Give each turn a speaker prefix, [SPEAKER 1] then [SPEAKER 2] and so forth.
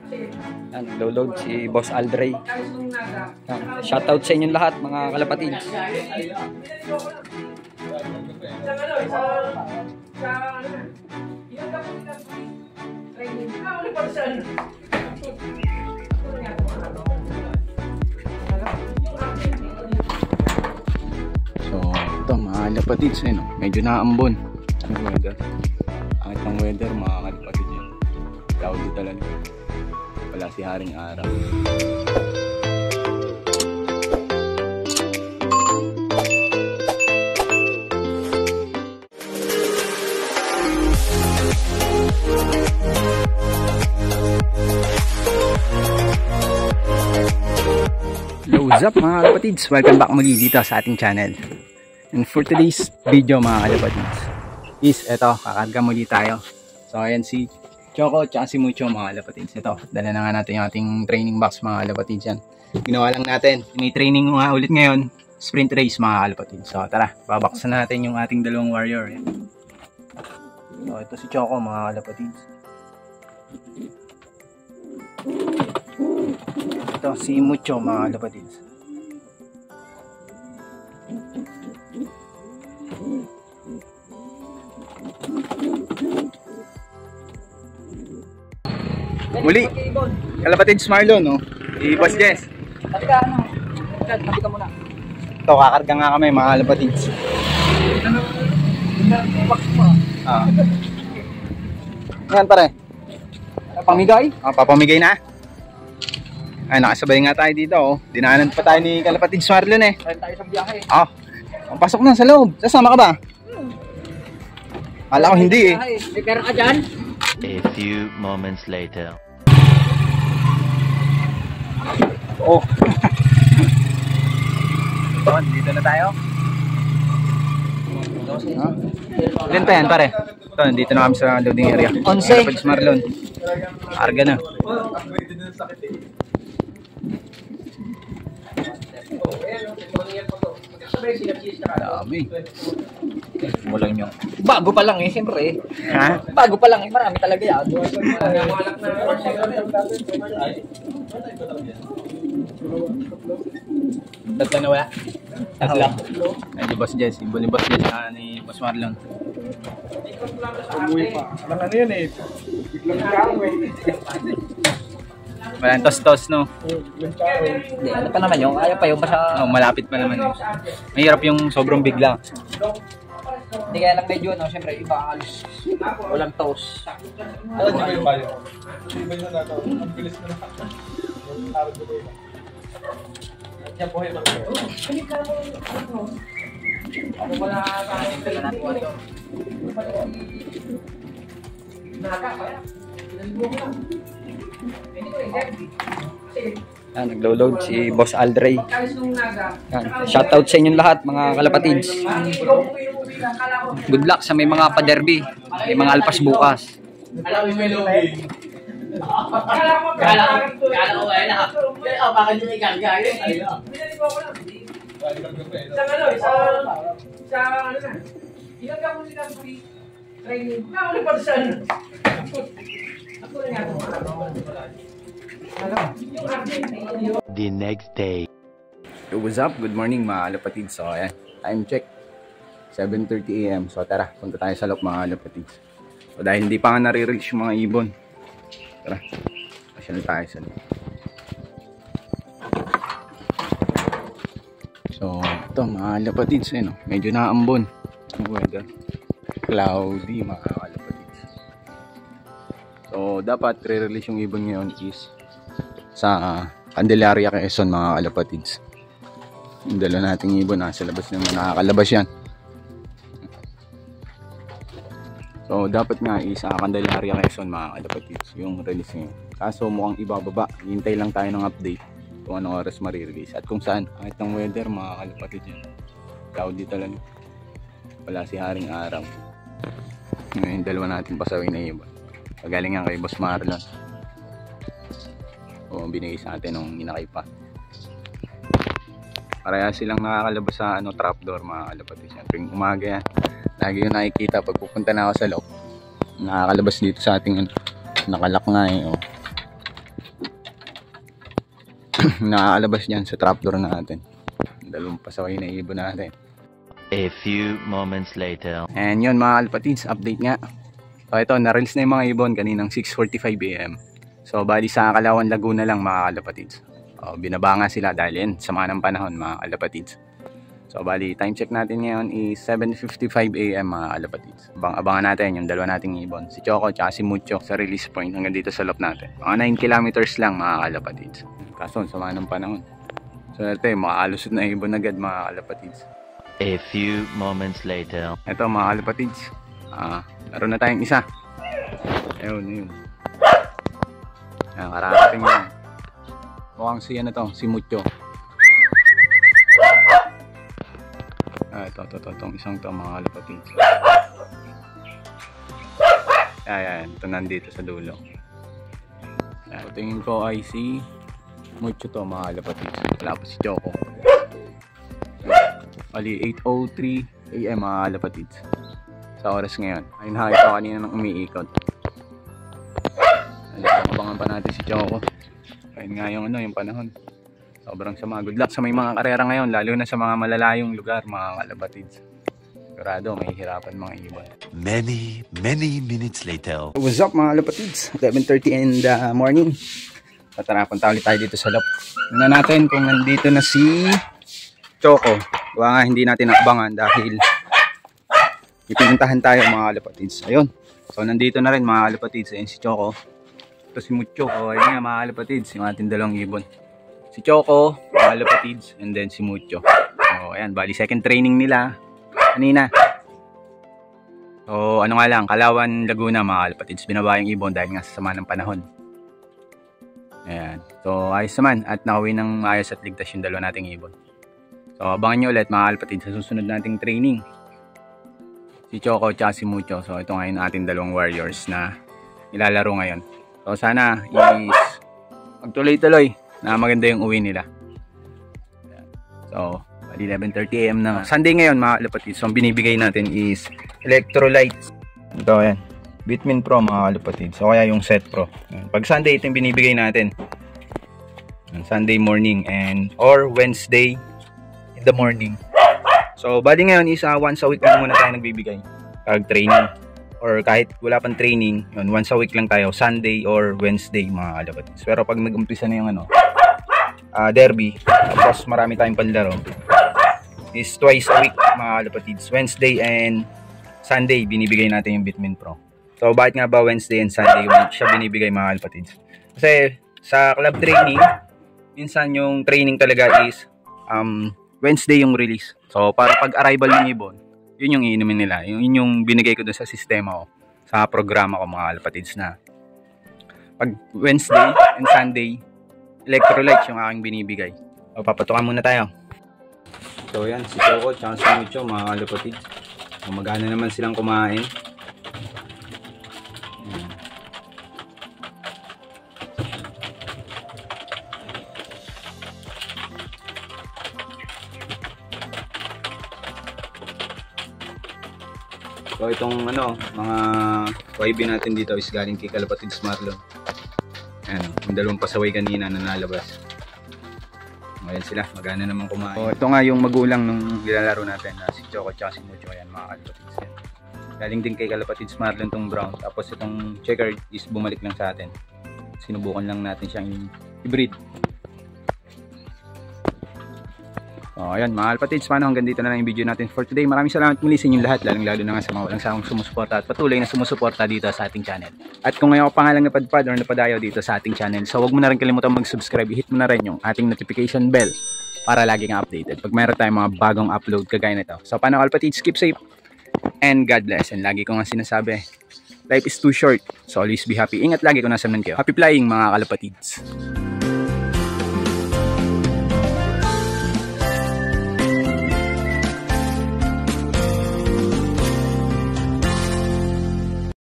[SPEAKER 1] Yan, naglo-load si Boss Aldrey. Yan, shoutout sa inyong lahat mga kalapatids. So ito mga kalapatids, medyo naambon ang weather. Angit ng weather mga kalapatids yan. Cloudy talaga. Wala si Haring Araw. What's up mga kalapatids? Welcome back muli dito sa ating channel. And for today's video mga kalapatids is eto, kakarga muli tayo. So ayan si Choco at si Mucho mga kalapatids. Ito, dala na nga natin yung ating training box mga kalapatids yan. Ginawa lang natin. May training nga ulit ngayon. Sprint race mga kalapatids. So tara, babaksan natin yung ating dalawang warrior. Yan. So ito si Choco mga kalapatids. Ito si Mucho mga kalapatids. Muli, kalapatids Marlon, no? Si Boss Jess.
[SPEAKER 2] Tabi ka, tabi ka muna.
[SPEAKER 1] Ito, kakarga nga kami mga kalapatids. Yan pare. Pamigay? Papamigay na. Ay, nakasabay nga tayo dito, oh. Dinaanan pa tayo ni kalapatids Marlon, eh.
[SPEAKER 2] Tayo tayo sa biyahe.
[SPEAKER 1] Pasok na sa loob. Sasama ka ba? Kala ko hindi, eh.
[SPEAKER 2] May pera ka dyan?
[SPEAKER 3] A few moments later.
[SPEAKER 1] Oh. Dito na tayo. Ilan pa yan pare? Ito, dito na kami sa loading area.
[SPEAKER 2] 11.
[SPEAKER 1] Kalapatids Marlon. Arga na. Dami. Mulang nyo.
[SPEAKER 2] Bago pa lang eh, siyempre.
[SPEAKER 1] Ha?
[SPEAKER 2] Bago pa lang eh, marami talaga yan. Tatlo na wala? Tatlo.
[SPEAKER 1] Ay, di Boss Jess. Ibo ni Boss Jess ni Boss Marlon.
[SPEAKER 4] Umuwi pa. Alam ano yun eh. Biglang karo eh.
[SPEAKER 1] Walang tos-tos, no?
[SPEAKER 4] Biglang karo.
[SPEAKER 2] Hindi, ano pa naman yung, ayaw pa yung basta.
[SPEAKER 1] Oh, malapit pa naman, eh. Mahirap yung sobrang bigla.
[SPEAKER 2] Hindi kaya lang medyo, no, siyempre, iba alis. Walang toast.
[SPEAKER 4] Ano di ba yung bayo? Di ba yung nataw? Ang bilis na nakakita. Yung karo ko ba? Yan po yung
[SPEAKER 2] Ako wala sa akin.
[SPEAKER 1] Yan, naglo-load si Boss Aldrey. Yan, shoutout sa inyong lahat mga kalapatids. Good luck sa may mga pa-derby. May mga alpas bukas.
[SPEAKER 2] Alam mo may lobby. Kala ko ba na? Bakit yung igagaling?
[SPEAKER 5] Sa ano na? Ilang ka muna ng free training. Wala pa sa ano. Ako na nga
[SPEAKER 3] The next day.
[SPEAKER 1] Yo, what's up? Good morning mga kalapatids. So ayan, time check 7:30 AM. So tara, punta tayo sa loob mga kalapatids. So dahil hindi pa nga nare-reach yung mga ibon, tara, pasyal tayo sa loob. So ito mga kalapatids, medyo naambon ang weather. Cloudy mga kalapatids. So dapat re-release yung ibon ngayon is sa Candelaria, Quezon mga kalapatids. Yung dala nating ibon nasa labas naman, nakakalabas yan. So dapat nga isa Candelaria, Quezon mga kalapatids yung release nyo. Kaso mukhang ibababa, hintay lang tayo ng update kung anong oras marirelease at kung saan. Kahit ng weather mga kalapatids yan, cloudy talaga, wala si Haring Araw. Ngayon dalawa natin pasawin na ibon, pagaling nga kay Boss Marlon. O binigay sa atin nung inakay pa. Parehas silang nakakalabas sa trapdoor mga kalapatids. Tuwing umaga yan, lagi yung nakikita pag pupunta na ako sa loob. Nakakalabas dito sa ating nakalak nga eh. Nakakalabas dyan sa trapdoor natin. Dalawang pasaway na ibon natin.
[SPEAKER 3] A few moments later.
[SPEAKER 1] And yun mga kalapatids, update nga. So ito, na-release na yung mga ibon kaninang 6:45 AM. So bali sa Calauan, Laguna lang mga kalapatids. Binaba nga sila dahil yan, sama ng panahon mga kalapatids. So bali, time check natin ngayon is 7:55 AM mga kalapatids. Abangan natin yung dalawa nating ibon, si Choco at si Mucho sa release point hanggang dito sa loft natin. Mga 9 kilometers lang mga kalapatids. Kaso sama ng panahon. So ito yung makaalusot na ibon agad mga kalapatids.
[SPEAKER 3] A few moments later.
[SPEAKER 1] Ito mga kalapatids, laro na tayong isa. Ayun, yun. Ayan, kararating yun. Mukhang si ano to, si Mucho. Itong isang to mga kalapatids. Ayan, ito nandito sa dulo. Ayan, tingin ko ay si Mucho to mga kalapatids. Wala pa si Choco. Ali 8:03 AM mga kalapatids. Sa oras ngayon. Ay nakita ko kanina nang umiikot. Abangan pa natin si Choco. Ayun nga yung ano, yung panahon. Sobrang sama. Good luck sa may mga karera ngayon, lalo na sa mga malalayong lugar mga kalapatids. Sigurado may hirapan mga ibon.
[SPEAKER 3] Many minutes later.
[SPEAKER 1] What's up mga kalapatids? 11:30 in the morning. Tara, punta ulit tayo dito sa loft. Tingnan natin kung nandito na si Choco. Baka nga hindi natin nakabangan dahil ipinuntahan tayo mga kalapatids. Ayun. So nandito na rin mga kalapatids. Ayun si Choco. Ito si Mucho. Ayun nga mga kalapatids. Yung ating dalawang ibon. Si Choco, mga kalapatids, and then si Mucho. So ayan, bali second training nila kanina. So ano nga lang, Calauan, Laguna mga kalapatids. Binaba yung ibon dahil nga sa sama ng panahon. Ayan. So ayos naman at nakauwi ng maayos at ligtas yung dalawa nating ibon. So abangan nyo ulit mga kalapatids sa susunod nating training. Si Choco at si Mucho. So ito ngayon ating dalawang warriors na ilalaro ngayon. So sana is magtuloy-tuloy na maganda yung uwi nila. So 11:30 AM na. Sunday ngayon mga kalapatids. So ang binibigay natin is electrolytes. Ito yan, Bitmin Pro mga kalapatids. So kaya yung Set Pro. Pag Sunday ito yung binibigay natin. Sunday morning and or Wednesday in the morning. So bali ngayon is once a week lang muna tayo nagbibigay pag training. Or kahit wala pang training, yun, once a week lang tayo, Sunday or Wednesday mga kalapatids. Pero pag nag-umpisa na yung ano, derby, tapos marami tayong panlaro, is twice a week mga kalapatids. Wednesday and Sunday binibigay natin yung Bitmin Pro. So bakit nga ba Wednesday and Sunday siya binibigay mga kalapatids? Kasi sa club training, minsan yung training talaga is Wednesday yung release. So para pag arrival ng ibon, yun yung iinumin nila. Yun yung binigay ko doon sa sistema ko, sa programa ko mga kalapatids na pag Wednesday and Sunday, electrolytes yung aking binibigay. O, papatukan muna tayo. So yan, si Choco at si Mucho mga kalapatids. Magana naman silang kumain. So itong ano, mga YB natin dito is galing kay Kalapatids Marlon. Ayan, yung dalawang pasaway kanina na nalabas. Ayan sila, magana naman kumain. So ito nga yung magulang nung nilalaro natin, si Choco at si Mucho. Ayan mga Kalapatids. Galing din kay Kalapatids Marlon tong brown. Tapos itong checker is bumalik lang sa atin. Sinubukan lang natin siyang i-breed. So ayan mga kalapatids, paano hanggang dito na lang yung video natin for today. Maraming salamat muli sa inyong lahat, lalong lalo na nga sa mga walang sawang sumusuporta at patuloy na sumusuporta dito sa ating channel. At kung ngayon ka pa nga lang napadpad or napadayo dito sa ating channel, so huwag mo na rin kalimutan mag-subscribe, hit mo na rin yung ating notification bell para laging updated pag mayroon tayong mga bagong upload kagaya nito. So paano kalapatids, keep safe and God bless. And lagi ko nga sinasabi, life is too short, so always be happy. Ingat lagi kung nasa man kayo. Happy flying mga kalapatids.